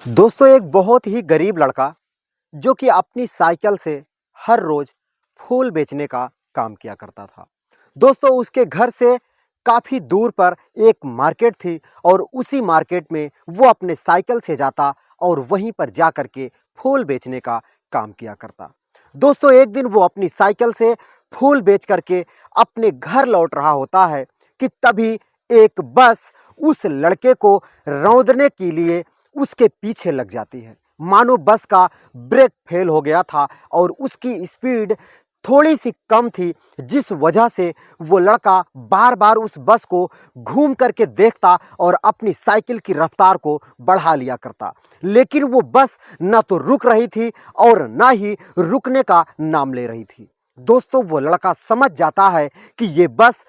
दोस्तों एक बहुत ही गरीब लड़का जो कि अपनी साइकिल से हर रोज फूल बेचने का काम किया करता था। दोस्तों उसके घर से काफी दूर पर एक मार्केट थी और उसी मार्केट में वो अपने साइकिल से जाता और वहीं पर जा करके फूल बेचने का काम किया करता। दोस्तों एक दिन वो अपनी साइकिल से फूल बेच करके अपने घर लौट रहा होता है कि तभी एक बस उस लड़के को रौंदने के लिए उसके पीछे लग जाती है। मानो बस का ब्रेक फेल हो गया था और उसकी स्पीड थोड़ी सी कम थी, जिस वजह से वो लड़का बार बार उस बस को घूम करके देखता और अपनी साइकिल की रफ्तार को बढ़ा लिया करता। लेकिन वो बस न तो रुक रही थी और न ही रुकने का नाम ले रही थी। दोस्तों वो लड़का समझ जाता है कि ये बस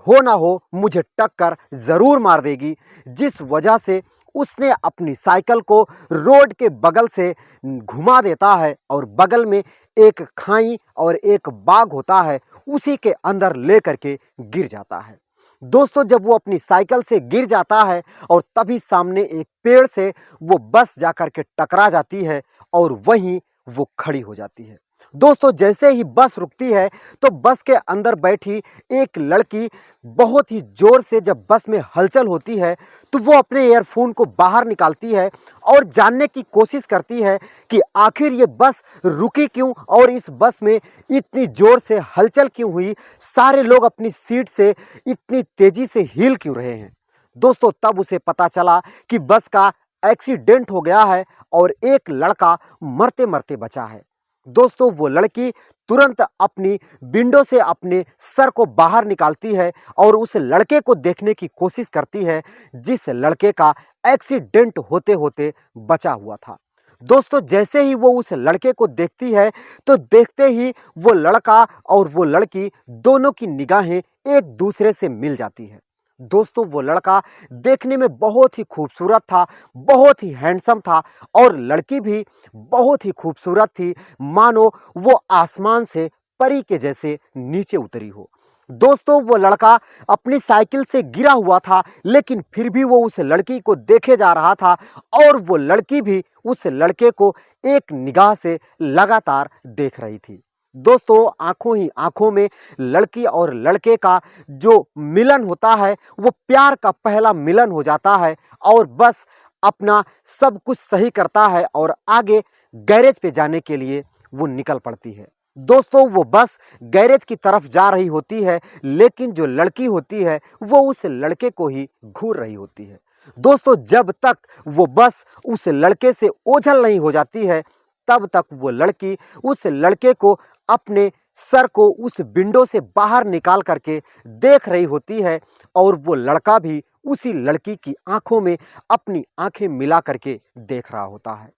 हो ना हो मुझे टक्कर जरूर मार देगी, जिस वजह से उसने अपनी साइकिल को रोड के बगल से घुमा देता है और बगल में एक खाई और एक बाग होता है, उसी के अंदर लेकर के गिर जाता है। दोस्तों जब वो अपनी साइकिल से गिर जाता है और तभी सामने एक पेड़ से वो बस जाकर के टकरा जाती है और वहीं वो खड़ी हो जाती है। दोस्तों जैसे ही बस रुकती है तो बस के अंदर बैठी एक लड़की बहुत ही जोर से, जब बस में हलचल होती है तो वो अपने ईयरफोन को बाहर निकालती है और जानने की कोशिश करती है कि आखिर ये बस रुकी क्यों और इस बस में इतनी जोर से हलचल क्यों हुई, सारे लोग अपनी सीट से इतनी तेजी से हिल क्यों रहे हैं। दोस्तों तब उसे पता चला कि बस का एक्सीडेंट हो गया है और एक लड़का मरते मरते बचा है। दोस्तों वो लड़की तुरंत अपनी विंडो से अपने सर को बाहर निकालती है और उस लड़के को देखने की कोशिश करती है जिस लड़के का एक्सीडेंट होते होते बचा हुआ था। दोस्तों जैसे ही वो उस लड़के को देखती है तो देखते ही वो लड़का और वो लड़की दोनों की निगाहें एक दूसरे से मिल जाती है। दोस्तों वो लड़का देखने में बहुत ही खूबसूरत था, बहुत ही हैंडसम था और लड़की भी बहुत ही खूबसूरत थी, मानो वो आसमान से परी के जैसे नीचे उतरी हो। दोस्तों वो लड़का अपनी साइकिल से गिरा हुआ था, लेकिन फिर भी वो उस लड़की को देखे जा रहा था और वो लड़की भी उस लड़के को एक निगाह से लगातार देख रही थी। दोस्तों आंखों ही आंखों में लड़की और लड़के का जो मिलन होता है वो प्यार का पहला मिलन हो जाता है और बस अपना सब कुछ सही करता है और आगे गैरेज पे जाने के लिए वो निकल पड़ती है। दोस्तों वो बस गैरेज की तरफ जा रही होती है, लेकिन जो लड़की होती है वो उस लड़के को ही घूर रही होती है। दोस्तों जब तक वो बस उस लड़के से ओझल नहीं हो जाती है तब तक वो लड़की उस लड़के को अपने सर को उस विंडो से बाहर निकाल करके देख रही होती है और वो लड़का भी उसी लड़की की आंखों में अपनी आंखें मिला करके देख रहा होता है।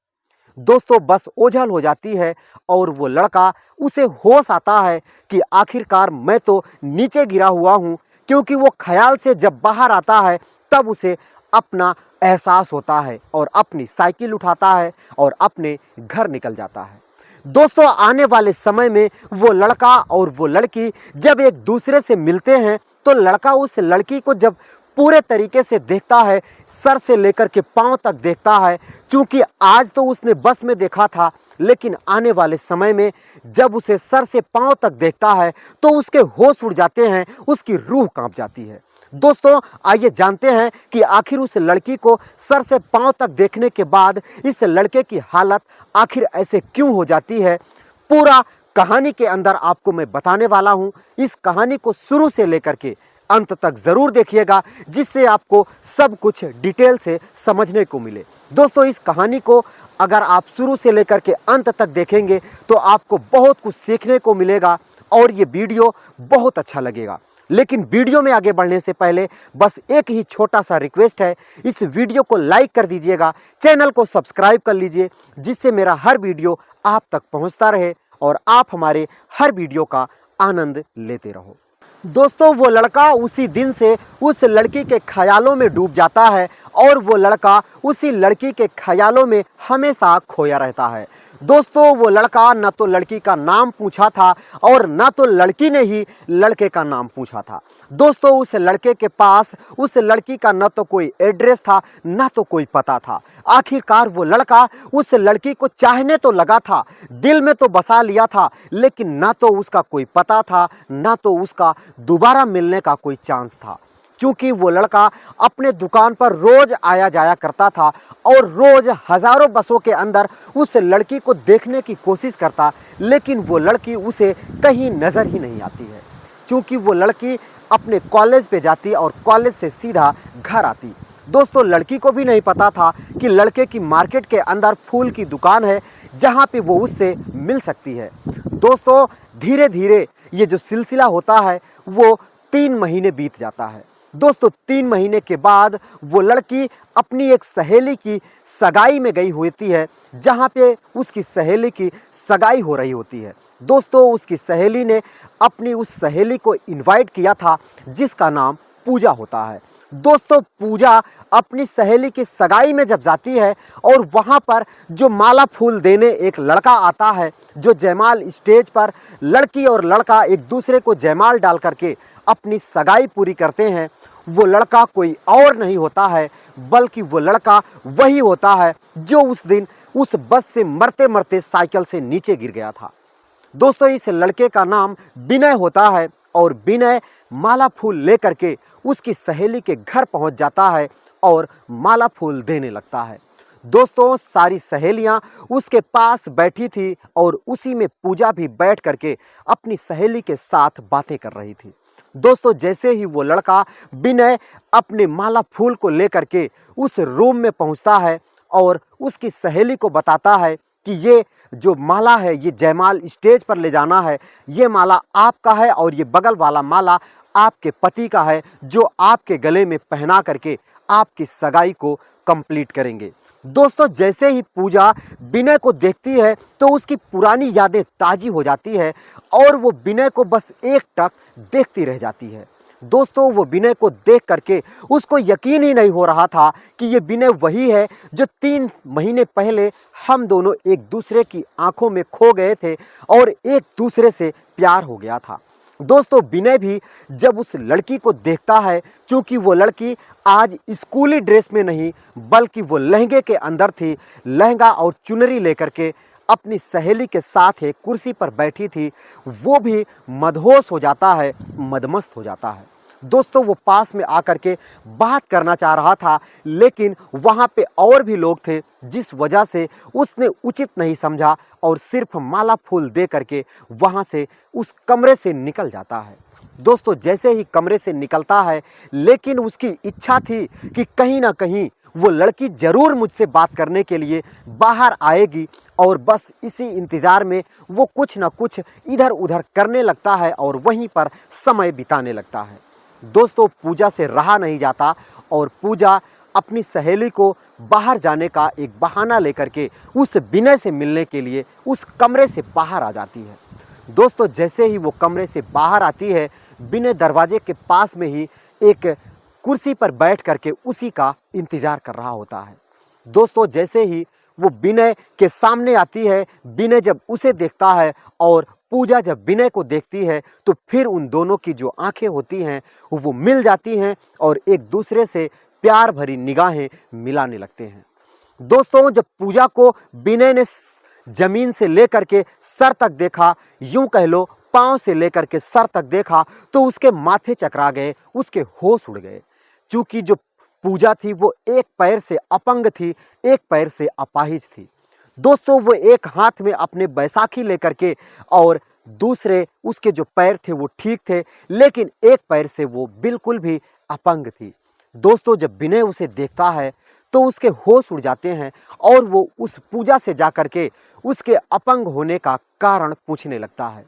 दोस्तों बस ओझल हो जाती है और वो लड़का, उसे होश आता है कि आखिरकार मैं तो नीचे गिरा हुआ हूं, क्योंकि वो ख्याल से जब बाहर आता है तब उसे अपना एहसास होता है और अपनी साइकिल उठाता है और अपने घर निकल जाता है। दोस्तों आने वाले समय में वो लड़का और वो लड़की जब एक दूसरे से मिलते हैं तो लड़का उस लड़की को जब पूरे तरीके से देखता है, सर से लेकर के पांव तक देखता है, क्योंकि आज तो उसने बस में देखा था, लेकिन आने वाले समय में जब उसे सर से पांव तक देखता है तो उसके होश उड़ जाते हैं, उसकी रूह कांप जाती है। दोस्तों आइए जानते हैं कि आखिर उस लड़की को सर से पांव तक देखने के बाद इस लड़के की हालत आखिर ऐसे क्यों हो जाती है। पूरा कहानी के अंदर आपको मैं बताने वाला हूं। इस कहानी को शुरू से लेकर के अंत तक जरूर देखिएगा, जिससे आपको सब कुछ डिटेल से समझने को मिले। दोस्तों इस कहानी को अगर आप शुरू से लेकर के अंत तक देखेंगे तो आपको बहुत कुछ सीखने को मिलेगा और ये वीडियो बहुत अच्छा लगेगा। लेकिन वीडियो में आगे बढ़ने से पहले बस एक ही छोटा सा रिक्वेस्ट है, इस वीडियो को लाइक कर दीजिएगा, चैनल को सब्सक्राइब कर लीजिए, जिससे मेरा हर वीडियो आप तक पहुंचता रहे और आप हमारे हर वीडियो का आनंद लेते रहो। दोस्तों वो लड़का उसी दिन से उस लड़की के ख्यालों में डूब जाता है और वो लड़का उसी लड़की के ख्यालों में हमेशा खोया रहता है। दोस्तों वो लड़का न तो लड़की का नाम पूछा था और न तो लड़की ने ही लड़के का नाम पूछा था। दोस्तों उस लड़के के पास उस लड़की का न तो कोई एड्रेस था न तो कोई पता था। आखिरकार वो लड़का उस लड़की को चाहने तो लगा था, दिल में तो बसा लिया था, लेकिन ना तो उसका कोई पता था, ना तो उसका दोबारा मिलने का कोई चांस था। क्योंकि वो लड़का अपने दुकान पर रोज आया जाया करता था और रोज हजारों बसों के अंदर उस लड़की को देखने की कोशिश करता, लेकिन वो लड़की उसे कहीं नजर ही नहीं आती है। क्योंकि वो लड़की अपने कॉलेज पे जाती और कॉलेज से सीधा घर आती। दोस्तों, लड़की को भी नहीं पता था कि लड़के की मार्केट के अंदर फूल की दुकान है जहाँ पे वो उससे मिल सकती है। दोस्तों, धीरे धीरे ये जो सिलसिला होता है वो 3 महीने बीत जाता है। दोस्तों, 3 महीने के बाद वो लड़की अपनी एक सहेली की सगाई में गई होती है, जहाँ पे उसकी सहेली की सगाई हो रही होती है। दोस्तों, उसकी सहेली ने अपनी उस सहेली को इनवाइट किया था जिसका नाम पूजा होता है। दोस्तों, पूजा अपनी सहेली की सगाई में जब जाती है और वहाँ पर जो माला फूल देने एक लड़का आता है, जो जयमाल स्टेज पर लड़की और लड़का एक दूसरे को जयमाल डाल करके अपनी सगाई पूरी करते हैं, वो लड़का कोई और नहीं होता है बल्कि वो लड़का वही होता है जो उस दिन उस बस से मरते मरते साइकिल से नीचे गिर गया था। दोस्तों, इस लड़के का नाम विनय होता है और विनय माला फूल लेकर के उसकी सहेली के घर पहुंच जाता है और माला फूल देने लगता है। दोस्तों, सारी सहेलियां उसके पास बैठी थी और उसी में पूजा भी बैठ करके अपनी सहेली के साथ बातें कर रही थी। दोस्तों, जैसे ही वो लड़का विनय अपने माला फूल को लेकर के उस रूम में पहुंचता है और उसकी सहेली को बताता है कि ये जो माला है ये जयमाल स्टेज पर ले जाना है, ये माला आपका है और ये बगल वाला माला आपके पति का है, जो आपके गले में पहना करके आपकी सगाई को कंप्लीट करेंगे। दोस्तों, जैसे ही पूजा विनय को देखती है तो उसकी पुरानी यादें ताजी हो जाती है और वो विनय को बस एक टक देखती रह जाती है। दोस्तों, वो विनय को देख करके उसको यकीन ही नहीं हो रहा था कि ये विनय वही है जो 3 महीने पहले हम दोनों एक दूसरे की आंखों में खो गए थे और एक दूसरे से प्यार हो गया था। दोस्तों, विनय भी जब उस लड़की को देखता है, क्योंकि वो लड़की आज स्कूली ड्रेस में नहीं बल्कि वो लहंगे के अंदर थी, लहंगा और चुनरी लेकर के अपनी सहेली के साथ एक कुर्सी पर बैठी थी, वो भी मदहोश हो जाता है, मदमस्त हो जाता है। दोस्तों, वो पास में आकर के बात करना चाह रहा था, लेकिन वहाँ पे और भी लोग थे, जिस वजह से उसने उचित नहीं समझा और सिर्फ माला फूल दे करके वहाँ से उस कमरे से निकल जाता है। दोस्तों, जैसे ही कमरे से निकलता है, लेकिन उसकी इच्छा थी कि कहीं ना कहीं वो लड़की जरूर मुझसे बात करने के लिए बाहर आएगी और बस इसी इंतज़ार में वो कुछ ना कुछ इधर उधर करने लगता है और वहीं पर समय बिताने लगता है। दोस्तों, पूजा से रहा नहीं जाता और पूजा अपनी सहेली को बाहर जाने का एक बहाना लेकर के उस विनय से मिलने के लिए उस कमरे से बाहर आ जाती है। दोस्तों, जैसे ही वो कमरे से बाहर आती है, विनय दरवाजे के पास में ही एक कुर्सी पर बैठ करके उसी का इंतजार कर रहा होता है। दोस्तों, जैसे ही वो विनय के सामने आती है, विनय जब उसे देखता है और पूजा जब विनय को देखती है, तो फिर उन दोनों की जो आंखें होती हैं वो मिल जाती हैं और एक दूसरे से प्यार भरी निगाहें मिलाने लगते हैं। दोस्तों, जब पूजा को विनय ने जमीन से लेकर के सर तक देखा, यूं कह लो पांव से लेकर के सर तक देखा, तो उसके माथे चकरा गए, उसके होश उड़ गए। क्योंकि जो पूजा थी वो एक पैर से अपंग थी, एक पैर से अपाहिज थी। दोस्तों, वो एक हाथ में अपने बैसाखी लेकर के और दूसरे उसके जो पैर थे वो ठीक थे, लेकिन एक पैर से वो बिल्कुल भी अपंग थी। दोस्तों, जब विनय उसे देखता है तो उसके होश उड़ जाते हैं और वो उस पूजा से जाकर के उसके अपंग होने का कारण पूछने लगता है।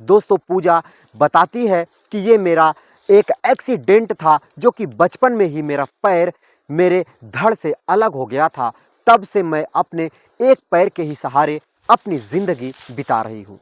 दोस्तों, पूजा बताती है कि ये मेरा एक एक्सीडेंट था, जो कि बचपन में ही मेरा पैर मेरे धड़ से अलग हो गया था, तब से मैं अपने एक पैर के ही सहारे अपनी जिंदगी बिता रही हूँ।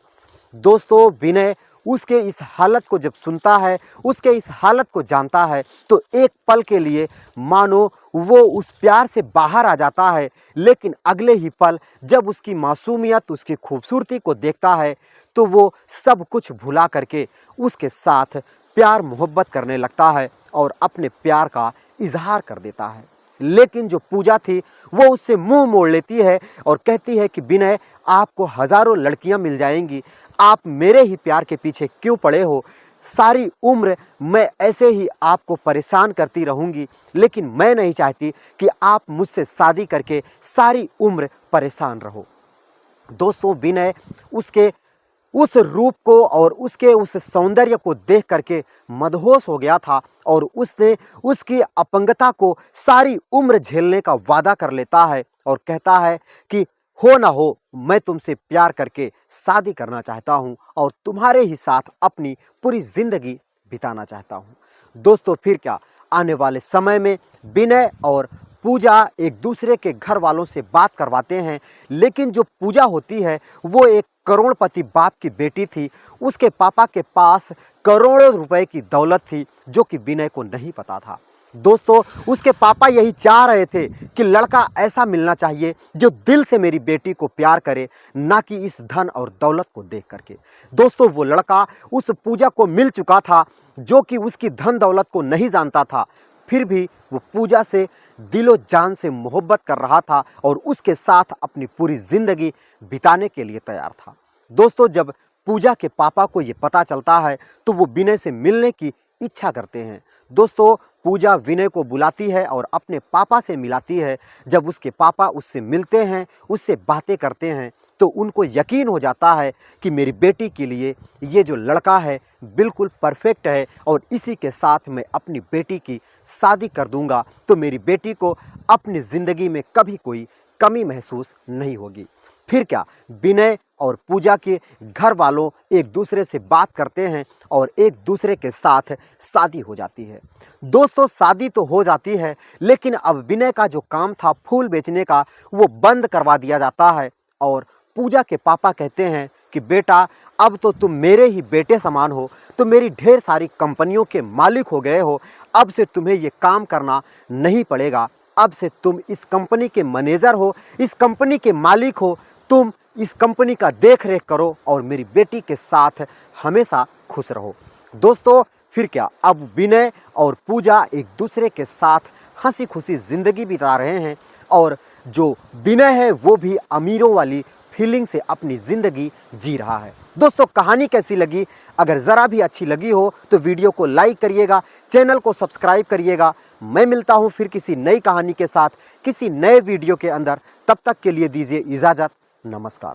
दोस्तों, विनय उसके इस हालत को जब सुनता है, उसके इस हालत को जानता है, तो एक पल के लिए मानो वो उस प्यार से बाहर आ जाता है, लेकिन अगले ही पल जब उसकी मासूमियत, उसकी खूबसूरती को देखता है, तो वो सब कुछ भुला करके उसके साथ प्यार मोहब्बत करने लगता है और अपने प्यार का इजहार कर देता है। लेकिन जो पूजा थी वो उससे मुंह मोड़ लेती है और कहती है कि विनय, आपको हजारों लड़कियां मिल जाएंगी, आप मेरे ही प्यार के पीछे क्यों पड़े हो? सारी उम्र मैं ऐसे ही आपको परेशान करती रहूंगी, लेकिन मैं नहीं चाहती कि आप मुझसे शादी करके सारी उम्र परेशान रहो। दोस्तों, विनय उसके उस रूप को और उसके उस सौंदर्य को देख करके मदहोश हो गया था और उसने उसकी अपंगता को सारी उम्र झेलने का वादा कर लेता है और कहता है कि हो ना हो, मैं तुमसे प्यार करके शादी करना चाहता हूं और तुम्हारे ही साथ अपनी पूरी जिंदगी बिताना चाहता हूं। दोस्तों, फिर क्या, आने वाले समय में विनय और पूजा एक दूसरे के घर वालों से बात करवाते हैं, लेकिन जो पूजा होती है वो एक करोड़पति बाप की बेटी थी। उसके पापा के पास करोड़ों रुपए की दौलत थी जो कि विनय को नहीं पता था। दोस्तों, उसके पापा यही चाह रहे थे कि लड़का ऐसा मिलना चाहिए जो दिल से मेरी बेटी को प्यार करे, ना कि इस धन और दौलत को देख करके। दोस्तों, वो लड़का उस पूजा को मिल चुका था जो कि उसकी धन दौलत को नहीं जानता था, फिर भी वो पूजा से दिलो जान से मोहब्बत कर रहा था और उसके साथ अपनी पूरी जिंदगी बिताने के लिए तैयार था। दोस्तों, जब पूजा के पापा को ये पता चलता है तो वो विनय से मिलने की इच्छा करते हैं। दोस्तों, पूजा विनय को बुलाती है और अपने पापा से मिलाती है। जब उसके पापा उससे मिलते हैं, उससे बातें करते हैं, तो उनको यकीन हो जाता है कि मेरी बेटी के लिए ये जो लड़का है बिल्कुल परफेक्ट है और इसी के साथ मैं अपनी बेटी की शादी कर दूंगा तो मेरी बेटी को अपनी ज़िंदगी में कभी कोई कमी महसूस नहीं होगी। फिर क्या, विनय और पूजा के घर वालों एक दूसरे से बात करते हैं और एक दूसरे के साथ शादी हो जाती है। दोस्तों, शादी तो हो जाती है, लेकिन अब विनय का जो काम था फूल बेचने का वो बंद करवा दिया जाता है और पूजा के पापा कहते हैं कि बेटा, अब तो तुम मेरे ही बेटे समान हो, तो मेरी ढेर सारी कंपनियों के मालिक हो गए हो, अब से तुम्हें ये काम करना नहीं पड़ेगा, अब से तुम इस कंपनी के मैनेजर हो, इस कंपनी के मालिक हो, तुम इस कंपनी का देख रेख करो और मेरी बेटी के साथ हमेशा खुश रहो। दोस्तों, फिर क्या, अब विनय और पूजा एक दूसरे के साथ हंसी खुशी जिंदगी बिता रहे हैं और जो विनय है वो भी अमीरों वाली फीलिंग से अपनी ज़िंदगी जी रहा है। दोस्तों, कहानी कैसी लगी? अगर ज़रा भी अच्छी लगी हो तो वीडियो को लाइक करिएगा, चैनल को सब्सक्राइब करिएगा। मैं मिलता हूं फिर किसी नई कहानी के साथ, किसी नए वीडियो के अंदर। तब तक के लिए दीजिए इजाज़त। नमस्कार।